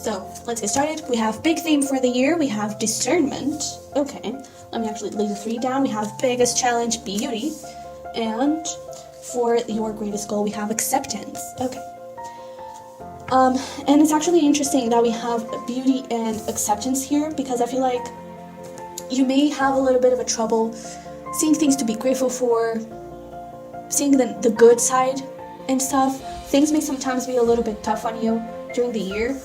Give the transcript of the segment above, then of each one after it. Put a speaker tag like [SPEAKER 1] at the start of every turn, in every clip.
[SPEAKER 1] So let's get started. We have big theme for the year. We have discernment. Okay, let me actually lay the 3 down. We have biggest challenge, beauty. And for your greatest goal, we have acceptance. Okay. And it's actually interesting that we have beauty and acceptance here, because I feel like you may have a little bit of a trouble seeing things to be grateful for, seeing the good side and stuff. Things may sometimes be a little bit tough on you during the year,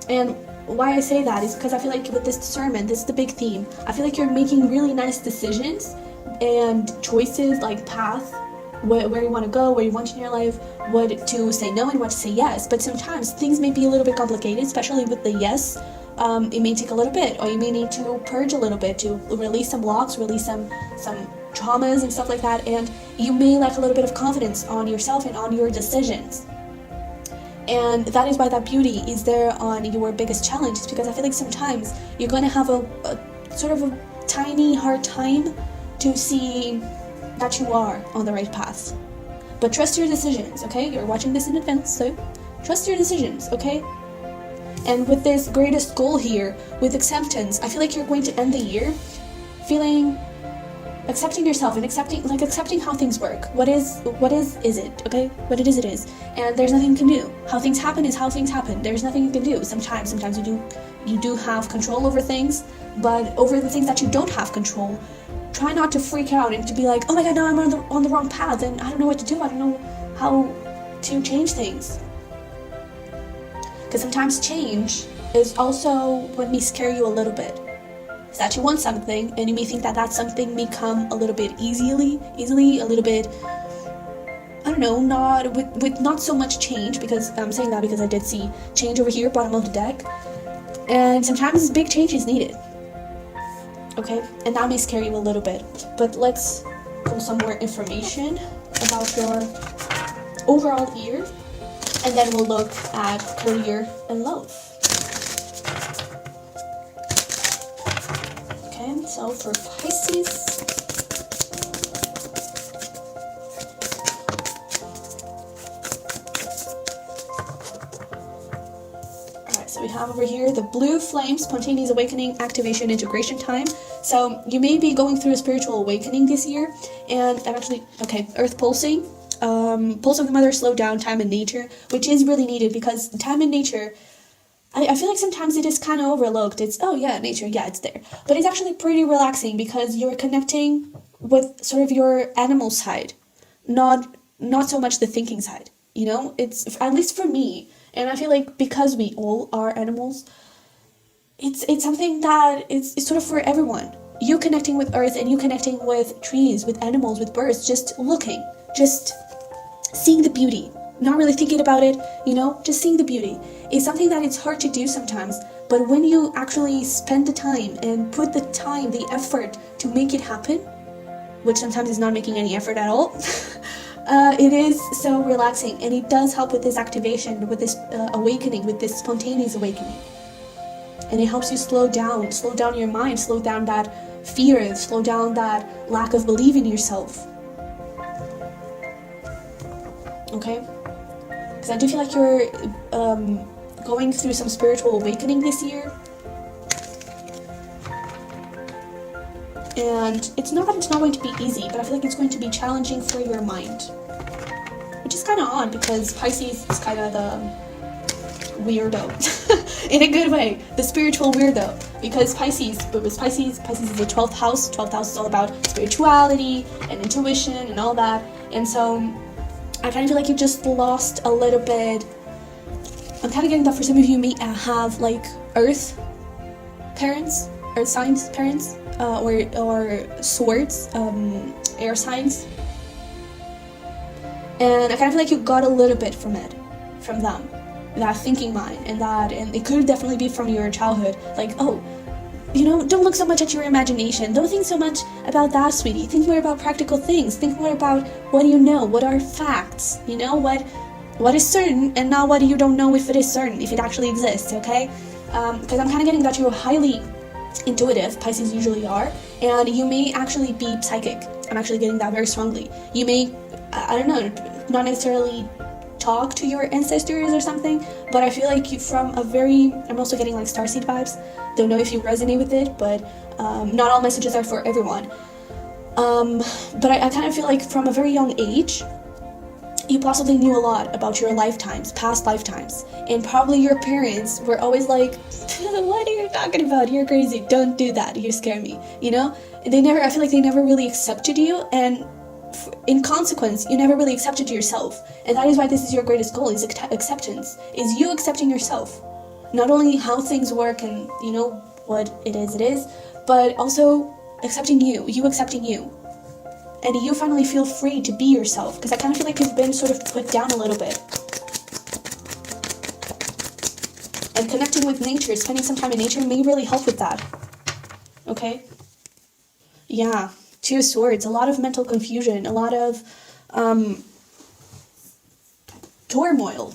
[SPEAKER 1] and why I say that is because I feel like with this discernment, this is the big theme. I feel like you're making really nice decisions and choices, like path, where you want to go, where you want in your life, what to say no and what to say yes. But sometimes things may be a little bit complicated, especially with the yes. It may take a little bit, or you may need to purge a little bit to release some blocks, release some traumas and stuff like that, and you may lack a little bit of confidence on yourself and on your decisions. And that is why that beauty is there on your biggest challenge. It's because I feel like sometimes you're going to have a sort of a tiny hard time to see that you are on the right path. But trust your decisions, okay? You're watching this in advance, so trust your decisions, okay? And with this greatest goal here, with acceptance, I feel like you're going to end the year accepting yourself and accepting how things work. What is it, okay? What it is. And there's nothing you can do. How things happen is how things happen. There's nothing you can do. Sometimes you do have control over things, but over the things that you don't have control, try not to freak out and to be like, oh my god, no, I'm on the wrong path and I don't know what to do. I don't know how to change things. Because sometimes change is also what may scare you a little bit. Is that you want something and you may think that something may come a little bit easily, a little bit, I don't know, not with not so much change, because I'm saying that because I did see change over here, bottom of the deck. And sometimes big change is needed. Okay, and that may scare you a little bit. But let's pull some more information about your overall year, and then we'll look at career and love. Okay, so for Pisces, so we have over here the blue flame, spontaneous awakening, activation, integration time. So you may be going through a spiritual awakening this year, and I'm actually, okay, earth pulsing, pulse of the mother, slow down, time in nature, which is really needed, because time in nature, I feel like sometimes it is kind of overlooked. It's, oh yeah, nature, yeah, it's there. But it's actually pretty relaxing, because you're connecting with sort of your animal side, not so much the thinking side, you know? It's, at least for me, and I feel like because we all are animals, it's something that it's sort of for everyone. You connecting with earth and you connecting with trees, with animals, with birds, just looking, just seeing the beauty, not really thinking about it, you know, just seeing the beauty. It's something that it's hard to do sometimes, but when you actually spend the time and put the time, the effort to make it happen, which sometimes is not making any effort at all, it is so relaxing, and it does help with this activation, with this awakening, with this spontaneous awakening. And it helps you slow down your mind, slow down that fear, slow down that lack of belief in yourself. Okay? Because I do feel like you're going through some spiritual awakening this year. And it's not that it's not going to be easy, but I feel like it's going to be challenging for your mind. Which is kind of odd, because Pisces is kind of the weirdo. In a good way. The spiritual weirdo. Because Pisces is the 12th house. 12th house is all about spirituality and intuition and all that. And so I kind of feel like you just lost a little bit. I'm kind of getting that for some of you may have like earth parents, earth signs parents, or swords, air signs. And I kind of feel like you got a little bit from them, that thinking mind, and it could definitely be from your childhood. Like, oh, you know, don't look so much at your imagination. Don't think so much about that, sweetie. Think more about practical things. Think more about what do you know, what are facts, you know, what is certain, and not what you don't know if it is certain, if it actually exists, okay? Because I'm kind of getting that you're highly intuitive, Pisces usually are, and you may actually be psychic. I'm actually getting that very strongly. You may, I don't know, not necessarily talk to your ancestors or something, but I feel like I'm also getting like starseed vibes. Don't know if you resonate with it, but not all messages are for everyone. But I kind of feel like from a very young age, you possibly knew a lot about your lifetimes, past lifetimes, and probably your parents were always like, what are you talking about? You're crazy. Don't do that. You scare me. You know? I feel like they never really accepted you, and in consequence, you never really accepted yourself. And that is why this is your greatest goal, is acceptance. Is you accepting yourself. Not only how things work and, you know, what it is, but also accepting you accepting you. And you finally feel free to be yourself, because I kind of feel like you've been sort of put down a little bit. And connecting with nature, spending some time in nature may really help with that. Okay? Yeah, Two of Swords, a lot of mental confusion, a lot of turmoil.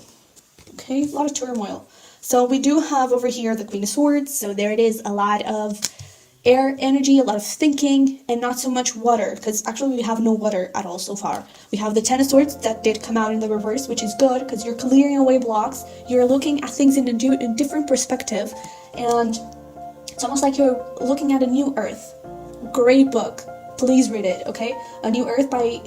[SPEAKER 1] Okay, a lot of turmoil. So we do have over here the Queen of Swords, so there it is, a lot of air energy, a lot of thinking, and not so much water, because actually we have no water at all so far. We have the Ten of Swords that did come out in the reverse, which is good, because you're clearing away blocks, you're looking at things in a different perspective, and it's almost like you're looking at a new earth. Great book. Please read it, okay? A New Earth by,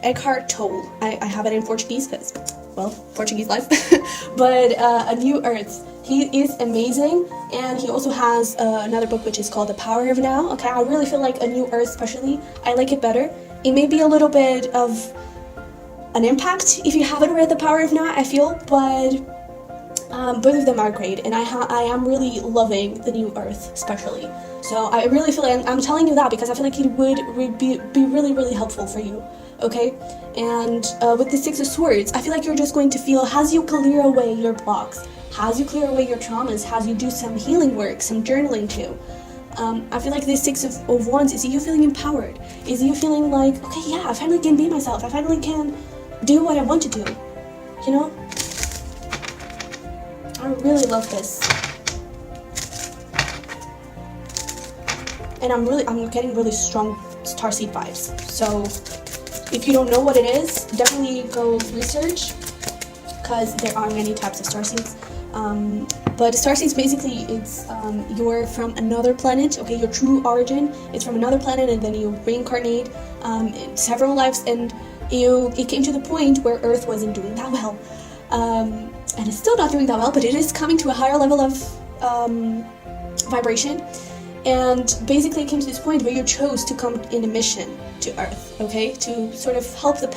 [SPEAKER 1] Eckhart Tolle. I have it in Portuguese, because, well, Portuguese life. But A New Earth. He is amazing, and he also has another book which is called The Power of Now. Okay, I really feel like A New Earth especially, I like it better. It may be a little bit of an impact if you haven't read The Power of Now, I feel, but both of them are great, and I am really loving The New Earth especially. So I really feel like I'm telling you that because I feel like it would be really, really helpful for you. Okay, and with the Six of Swords, I feel like you're just going to feel, as you clear away your blocks, as you clear away your traumas, as you do some healing work, some journaling too, I feel like this Six of Wands is you feeling empowered, is you feeling like, okay, yeah, I finally can be myself, I finally can do what I want to do, you know? I really love this. And I'm getting really strong starseed vibes, so if you don't know what it is, definitely go research, because there are many types of starseeds. But starseeds, basically, it's you're from another planet, okay, your true origin is from another planet, and then you reincarnate in several lives, and it came to the point where Earth wasn't doing that well. And it's still not doing that well, but it is coming to a higher level of vibration. And basically it came to this point where you chose to come in a mission to Earth, okay? To sort of help the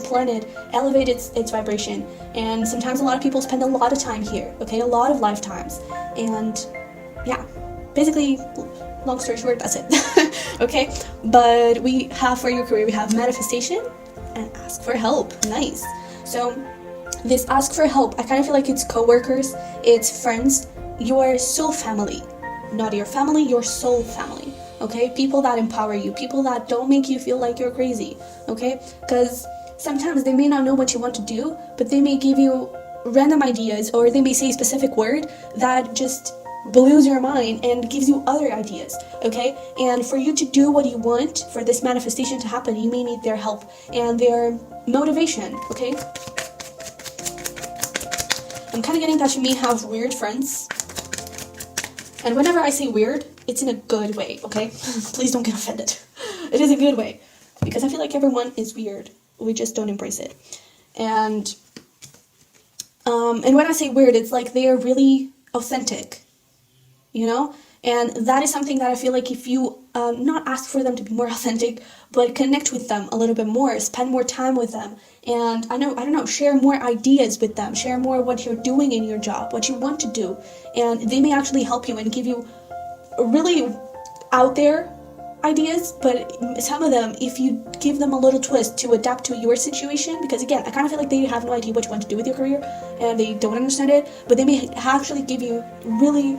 [SPEAKER 1] planet elevate its vibration. And sometimes a lot of people spend a lot of time here, okay? A lot of lifetimes. And yeah, basically, long story short, that's it. Okay? But we have for your career, we have manifestation and ask for help. Nice. So this ask for help, I kind of feel like it's coworkers, it's friends, your soul family. Not your family, your soul family, okay? People that empower you, people that don't make you feel like you're crazy, okay? Because sometimes they may not know what you want to do, but they may give you random ideas, or they may say a specific word that just blows your mind and gives you other ideas, okay? And for you to do what you want, for this manifestation to happen, you may need their help and their motivation, okay? I'm kind of getting that you may have weird friends. And whenever I say weird, it's in a good way, okay? Please don't get offended. It is a good way. Because I feel like everyone is weird. We just don't embrace it. And when I say weird, it's like they are really authentic, you know? And that is something that I feel like if you not ask for them to be more authentic, but connect with them a little bit more, spend more time with them, and I don't know, share more ideas with them, share more what you're doing in your job, what you want to do, and they may actually help you and give you really out there ideas, but some of them, if you give them a little twist to adapt to your situation, because again, I kind of feel like they have no idea what you want to do with your career, and they don't understand it, but they may actually give you really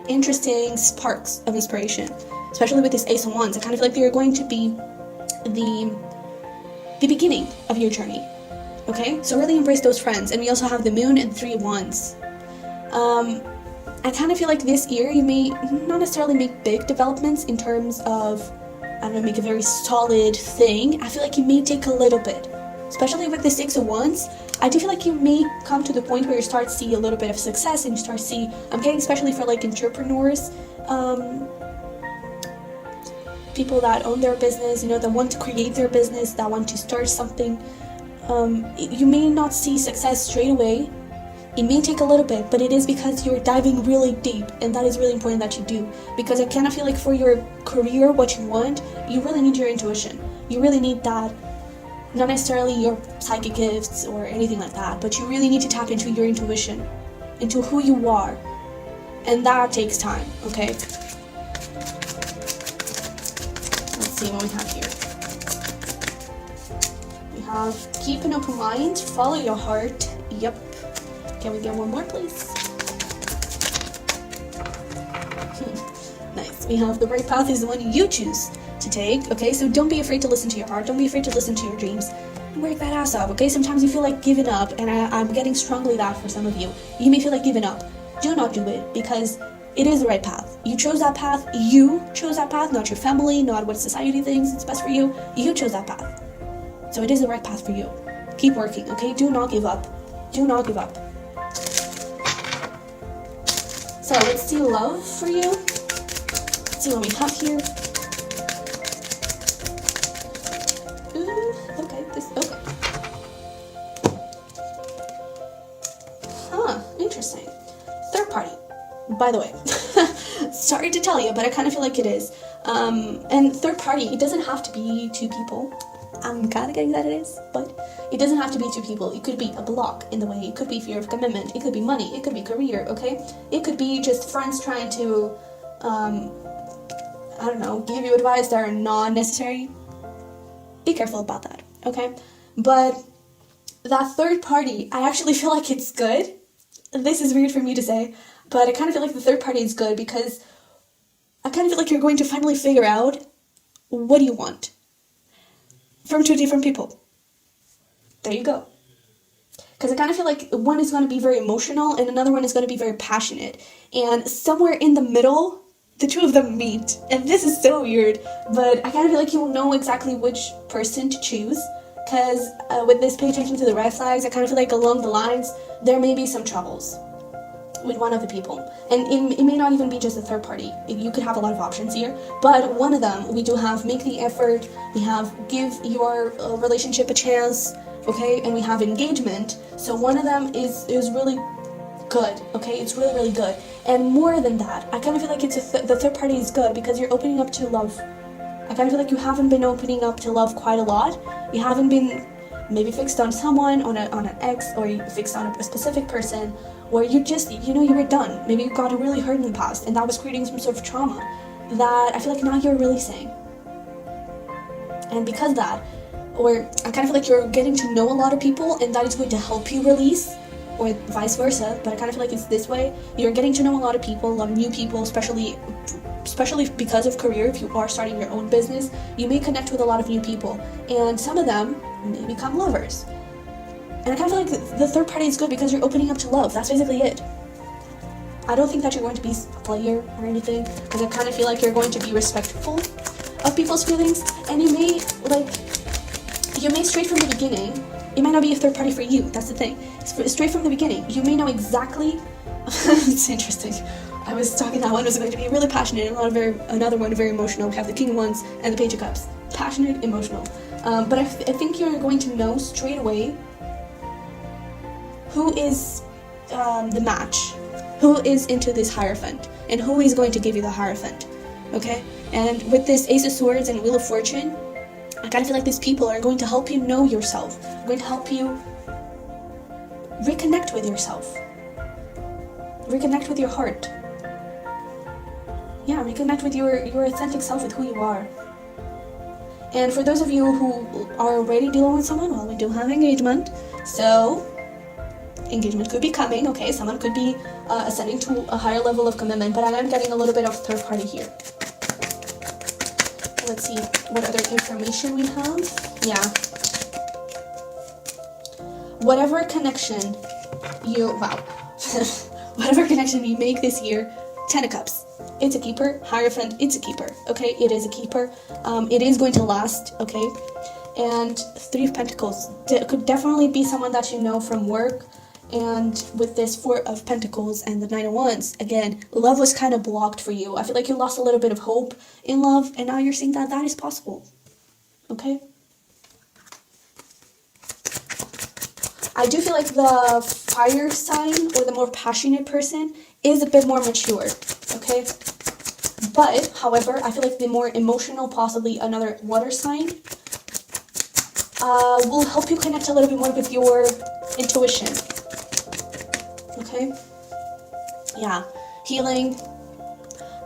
[SPEAKER 1] interesting sparks of inspiration, especially with this Ace of Wands. I kind of feel like they're going to be the beginning of your journey, okay? So really embrace those friends. And we also have the Moon and Three of Wands. I kind of feel like this year you may not necessarily make big developments in terms of I don't know, make a very solid thing, I feel like it may take a little bit. Especially with the Six of Wands, I do feel like you may come to the point where you start to see a little bit of success, and you start to see, I'm getting especially for like entrepreneurs, people that own their business, you know, that want to create their business, that want to start something. You may not see success straight away. It may take a little bit, but it is because you're diving really deep, and that is really important that you do. Because I kind of feel like for your career, what you want, you really need your intuition. You really need that, not necessarily your psychic gifts or anything like that, but you really need to tap into your intuition, into who you are, and that takes time, okay? Let's see what we have here. We have keep an open mind, follow your heart. Yep. Can we get one more, please? Nice. We have the right path is the one you choose to take, okay? So don't be afraid to listen to your heart. Don't be afraid to listen to your dreams. Work that ass off, okay? Sometimes you feel like giving up, and I'm getting strongly that for some of you. You may feel like giving up. Do not do it, because it is the right path. You chose that path. You chose that path, not your family, not what society thinks it's best for you. You chose that path. So it is the right path for you. Keep working, okay? Do not give up. Do not give up. So let's see love for you. Let's see what we have here. Ooh, okay, okay. Huh, interesting. Third party, by the way. Sorry to tell you, but I kind of feel like it is. And third party, it doesn't have to be two people. I'm kind of getting that it is, but it doesn't have to be two people. It could be a block in the way. It could be fear of commitment. It could be money. It could be career, okay? It could be just friends trying to, I don't know, give you advice that are not necessary. Be careful about that, okay? But that third party, I actually feel like it's good. This is weird for me to say, but I kind of feel like the third party is good because I kind of feel like you're going to finally figure out what do you want from two different people. There you go. Because I kind of feel like one is going to be very emotional and another one is going to be very passionate. And somewhere in the middle, the two of them meet. And this is so weird, but I kind of feel like you'll know exactly which person to choose. Because with this, pay attention to the red flags. I kind of feel like along the lines, there may be some troubles with one of the people. And it may not even be just a third party. You could have a lot of options here. But one of them, we do have make the effort. We have give your relationship a chance. Okay, and we have engagement. So one of them is really good. Okay, it's really, really good. And more than that, I kind of feel like the third party is good because you're opening up to love. I kind of feel like you haven't been opening up to love quite a lot. You haven't been maybe fixed on someone, on an ex, or you fixed on a specific person, where you just, you were done. Maybe you got really hurt in the past, and that was creating some sort of trauma that I feel like now you're releasing. And because of that, or I kind of feel like you're getting to know a lot of people, and that is going to help you release, or vice versa, but I kind of feel like it's this way. You're getting to know a lot of people, a lot of new people, especially because of career. If you are starting your own business, you may connect with a lot of new people, and some of them may become lovers. And I kind of feel like the third party is good because you're opening up to love. That's basically it. I don't think that you're going to be a player or anything, because I kind of feel like you're going to be respectful of people's feelings, and you may straight from the beginning, it might not be a third party for you. That's the thing. Straight from the beginning, you may know exactly. It's interesting. I was talking that one was going to be really passionate, and another one very emotional. We have the King of Wands and the Page of Cups. Passionate, emotional. But I think you're going to know straight away who is the match, who is into this Hierophant, and who is going to give you the Hierophant. Okay? And with this Ace of Swords and Wheel of Fortune, I kind of feel like these people are going to help you know yourself, going to help you reconnect with yourself, reconnect with your heart. Yeah, reconnect with your authentic self, with who you are. And for those of you who are already dealing with someone, well, we do have engagement, so engagement could be coming, okay? Someone could be ascending to a higher level of commitment, but I am getting a little bit of third party here. Let's see what other information we have. Yeah. Whatever connection you make this year, Ten of Cups. It's a keeper. Hierophant, it's a keeper. Okay, it is a keeper. It is going to last. Okay, and Three of Pentacles. Could definitely be someone that you know from work. And with this Four of Pentacles and the Nine of Wands, again, love was kind of blocked for you. I feel like you lost a little bit of hope in love, and now you're seeing that that is possible. Okay? I do feel like the fire sign, or the more passionate person, is a bit more mature. Okay? But, however, I feel like the more emotional, possibly another water sign, will help you connect a little bit more with your intuition. Okay? Yeah. Healing.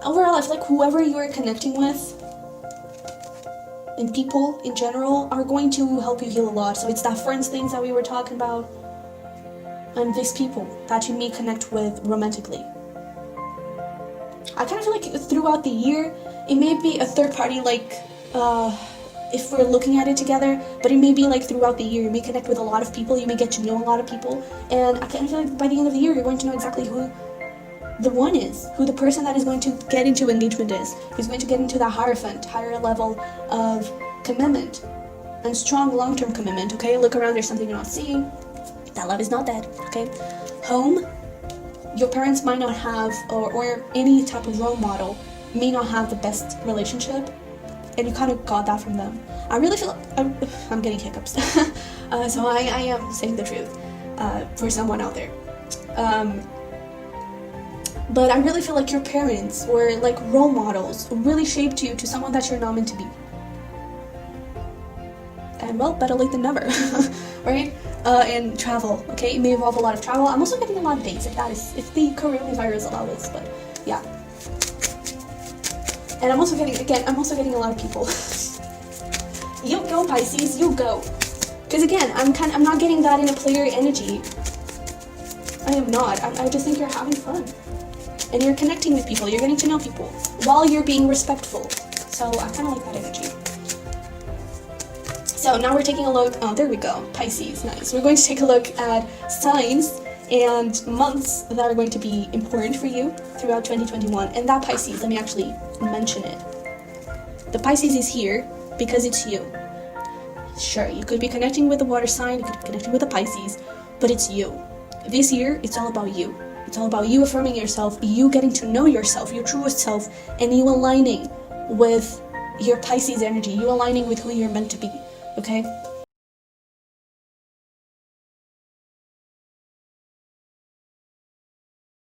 [SPEAKER 1] Overall, I feel like whoever you are connecting with, and people in general, are going to help you heal a lot. So it's that friends things that we were talking about, and these people that you may connect with romantically. I kind of feel like throughout the year, it may be a third party, like, if we're looking at it together, but it may be like throughout the year, you may connect with a lot of people, you may get to know a lot of people, and I kind of feel like by the end of the year, you're going to know exactly who the one is, who the person that is going to get into engagement is, who's going to get into that Hierophant, higher level of commitment, and strong long-term commitment. Okay, look around, there's something you're not seeing. That love is not dead. Okay, home, your parents might not have, or any type of role model may not have the best relationship, and you kind of got that from them. I really feel I'm getting hiccups. So I am saying the truth for someone out there. But I really feel like your parents or like role models really shaped you to someone that you're not meant to be. And well, better late than never, right? And travel, okay? It may involve a lot of travel. I'm also getting a lot of dates if the coronavirus allows, but yeah. And I'm also getting a lot of people. You go, Pisces, you go. Because again, I'm not getting that in a player energy. I am not. I just think you're having fun. And you're connecting with people, you're getting to know people, while you're being respectful. So I kind of like that energy. So now we're taking a look, oh, there we go, Pisces, nice. We're going to take a look at signs and months that are going to be important for you throughout 2021. And that Pisces, let me actually mention it. The Pisces is here because it's you. Sure, you could be connecting with a water sign, you could be connecting with a Pisces, but it's you. This year, it's all about you. It's all about you affirming yourself, you getting to know yourself, your truest self, and you aligning with your Pisces energy, you aligning with who you're meant to be, okay?